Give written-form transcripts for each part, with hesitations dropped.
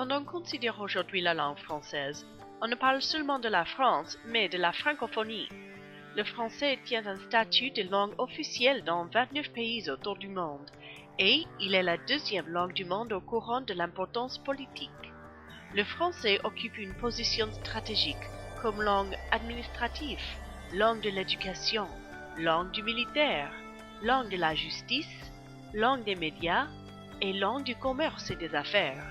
Quand on considère aujourd'hui la langue française, on ne parle seulement de la France, mais de la francophonie. Le français tient un statut de langue officielle dans 29 pays autour du monde, et il est la deuxième langue du monde au courant de l'importance politique. Le français occupe une position stratégique comme langue administrative, langue de l'éducation, langue du militaire, langue de la justice, langue des médias et langue du commerce et des affaires.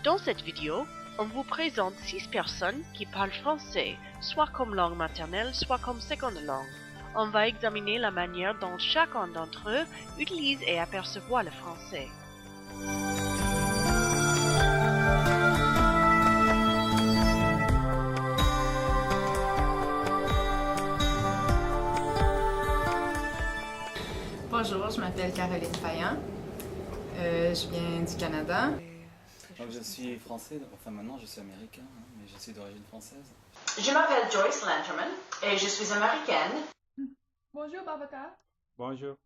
Dans cette vidéo, on vous présente 6 personnes qui parlent français, soit comme langue maternelle, soit comme seconde langue. On va examiner la manière dont chacun d'entre eux utilise et aperçoit le français. Bonjour, je m'appelle Caroline Payan. Je viens du Canada. Donc je suis français, enfin maintenant je suis américain, mais je suis d'origine française. Je m'appelle Joyce Lanterman et je suis américaine. Bonjour Babacar. Bonjour,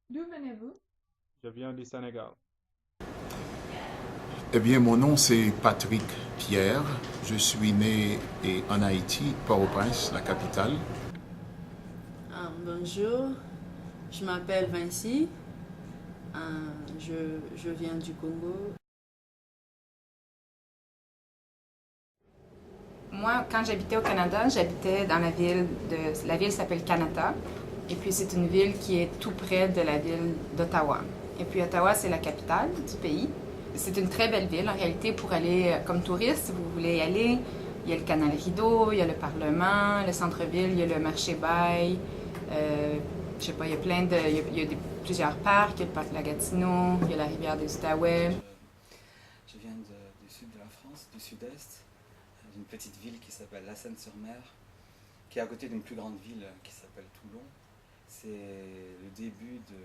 D'où venez-vous? je viens du Sénégal. Eh bien, mon nom c'est Patrick Pierre. Je suis né en Haïti, Port-au-Prince, la capitale. Bonjour, je m'appelle Vinci. Je viens du Congo. Moi, quand j'habitais au Canada, j'habitais dans la ville s'appelle Kanata. Et puis c'est une ville qui est tout près de la ville d'Ottawa. Et puis Ottawa, c'est la capitale du pays. C'est une très belle ville. En réalité, pour aller comme touriste, si vous voulez y aller, il y a le canal Rideau, il y a le Parlement, le centre-ville, il y a le marché Bail. Je sais pas, il y a plusieurs parcs, il y a le parc de la Gatineau, il y a la rivière des Outaouais. Je viens du sud de la France, du sud-est, d'une petite ville qui s'appelle La Seine-sur-Mer, qui est à côté d'une plus grande ville qui s'appelle Toulon. C'est le début de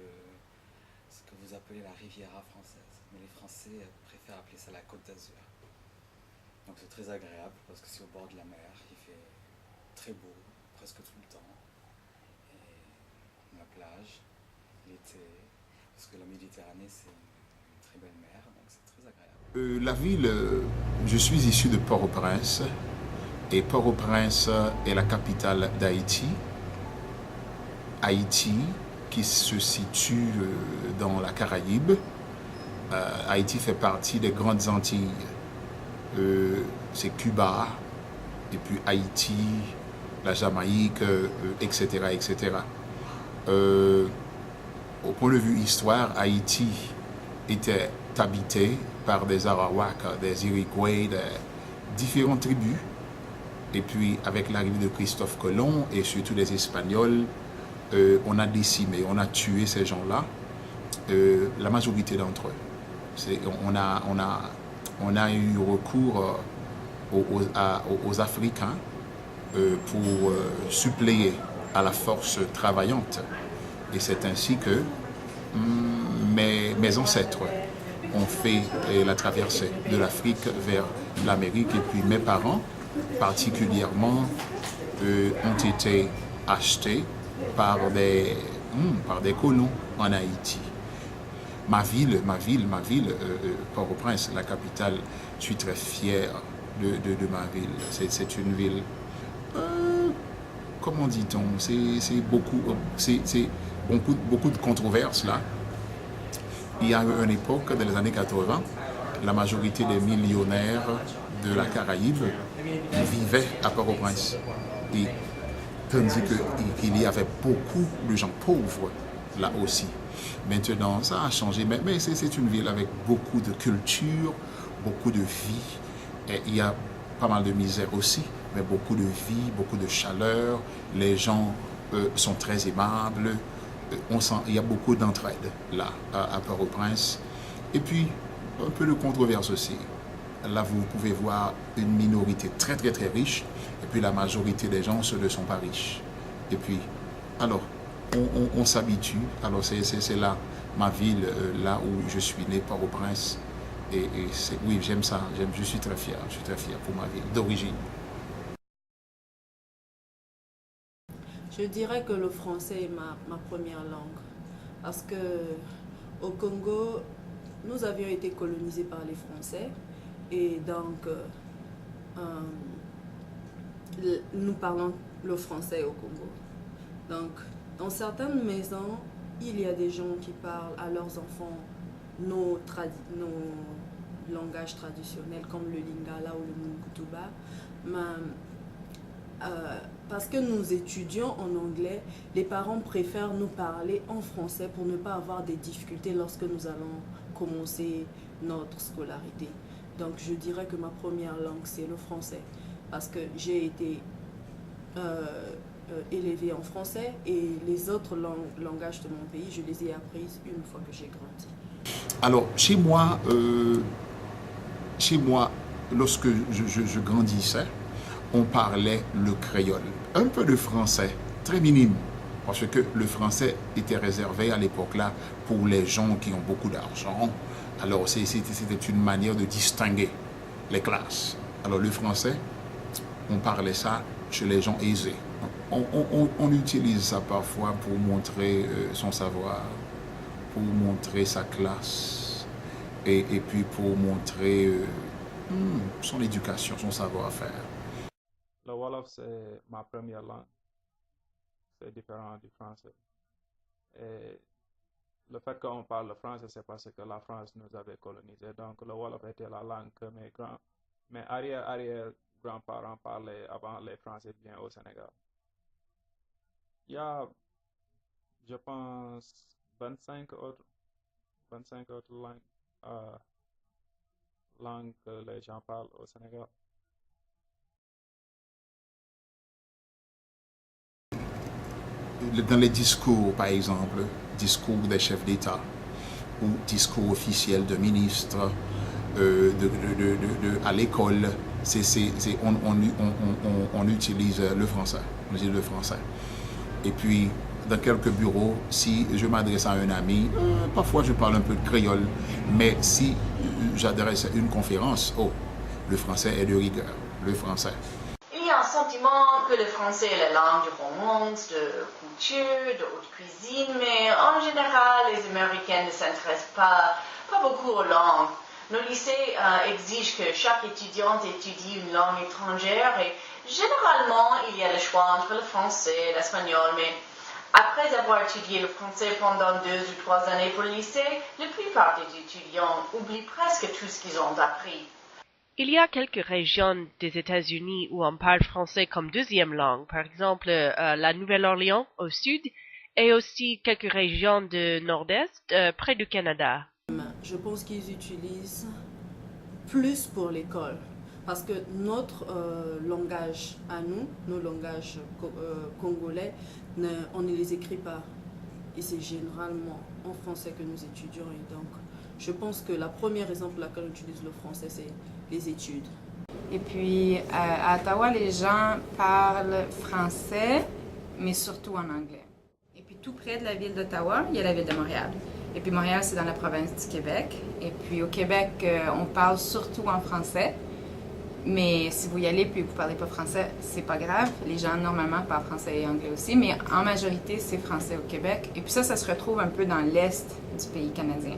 ce que vous appelez la Riviera française, mais les Français préfèrent appeler ça la Côte d'Azur. Donc c'est très agréable parce que c'est au bord de la mer, il fait très beau presque tout le temps. Et la plage, l'été, parce que la Méditerranée c'est une très belle mer, donc c'est très agréable. La ville, je suis issu de Port-au-Prince. Et Port-au-Prince est la capitale d'Haïti. Haïti, qui se situe dans la Caraïbe. Haïti fait partie des grandes Antilles. C'est Cuba, et puis Haïti, la Jamaïque, etc., etc. Au point de vue histoire, Haïti était habité par des Arawaks, des Iroquois, de différentes tribus. Et puis, avec l'arrivée de Christophe Colomb et surtout des Espagnols, on a décimé, on a tué ces gens-là, la majorité d'entre eux. On a eu recours aux Africains pour suppléer à la force travaillante. Et c'est ainsi que mes ancêtres ont fait la traversée de l'Afrique vers l'Amérique. Et puis mes parents, particulièrement, ont été achetés par des colons en Haïti. Ma ville, Port-au-Prince, la capitale, je suis très fier de ma ville. C'est une ville, comment dit-on, c'est beaucoup de controverses là. Il y a eu une époque, dans les années 80, la majorité des millionnaires de la Caraïbe vivaient à Port-au-Prince. Et tandis qu'il y avait beaucoup de gens pauvres là aussi. Maintenant, ça a changé, mais c'est une ville avec beaucoup de culture, beaucoup de vie. Et il y a pas mal de misère aussi, mais beaucoup de vie, beaucoup de chaleur. Les gens sont très aimables. Il y a beaucoup d'entraide là, à Port-au-Prince. Et puis, un peu de controverse aussi. Là, vous pouvez voir une minorité très, très, très riche. Et puis, la majorité des gens ne sont pas riches. Et puis, alors, on s'habitue. Alors, c'est là, ma ville, là où je suis né, Port-au-Prince. Et oui, j'aime ça. Je suis très fier. Je suis très fier pour ma ville d'origine. Je dirais que le français est ma première langue. Parce que au Congo, nous avions été colonisés par les Français. Et donc, nous parlons le français au Congo. Donc, dans certaines maisons, il y a des gens qui parlent à leurs enfants nos langages traditionnels comme le lingala ou le mungutuba. Mais, parce que nous étudions en anglais, les parents préfèrent nous parler en français pour ne pas avoir des difficultés lorsque nous allons commencer notre scolarité. Donc je dirais que ma première langue c'est le français parce que j'ai été élevée en français et les autres langages de mon pays, je les ai apprises une fois que j'ai grandi. Alors, chez moi, lorsque je grandissais, on parlait le créole. Un peu de français, très minime, parce que le français était réservé à l'époque-là pour les gens qui ont beaucoup d'argent. Alors, c'était une manière de distinguer les classes. Alors, le français, on parlait ça chez les gens aisés. On utilise ça parfois pour montrer son savoir, pour montrer sa classe et puis pour montrer son éducation, son savoir-faire. Le Wolof, c'est ma première langue. C'est différent du français. Et le fait qu'on parle le français, c'est parce que la France nous avait colonisés. Donc le Wolof était la langue que mes arrière-grands-parents parlaient avant les Français viennent au Sénégal. Il y a, je pense, 25 autres langues que les gens parlent au Sénégal. Dans les discours, par exemple, discours des chefs d'État ou discours officiels de ministres à l'école, on utilise le français. On utilise le français. Et puis, dans quelques bureaux, si je m'adresse à un ami, parfois je parle un peu de créole, mais si j'adresse à une conférence, le français est de rigueur, le français. Il y a un sentiment que le français est la langue de romance, de couture, de haute cuisine, mais en général, les Américains ne s'intéressent pas beaucoup aux langues. Nos lycées exigent que chaque étudiante étudie une langue étrangère et généralement, il y a le choix entre le français et l'espagnol, mais après avoir étudié le français pendant 2 ou 3 années pour le lycée, la plupart des étudiants oublient presque tout ce qu'ils ont appris. Il y a quelques régions des États-Unis où on parle français comme deuxième langue, par exemple la Nouvelle-Orléans au sud, et aussi quelques régions de nord-est près du Canada. Je pense qu'ils utilisent plus pour l'école, parce que notre langage à nous, nos langages congolais, on ne les écrit pas. Et c'est généralement en français que nous étudions. Et donc, je pense que la première raison pour laquelle on utilise le français, c'est les études. Et puis, à Ottawa, les gens parlent français, mais surtout en anglais. Et puis, tout près de la ville d'Ottawa, il y a la ville de Montréal. Et puis, Montréal, c'est dans la province du Québec. Et puis, au Québec, on parle surtout en français. Mais si vous y allez puis vous ne parlez pas français, c'est pas grave. Les gens, normalement, parlent français et anglais aussi. Mais en majorité, c'est français au Québec. Et puis ça se retrouve un peu dans l'est du pays canadien.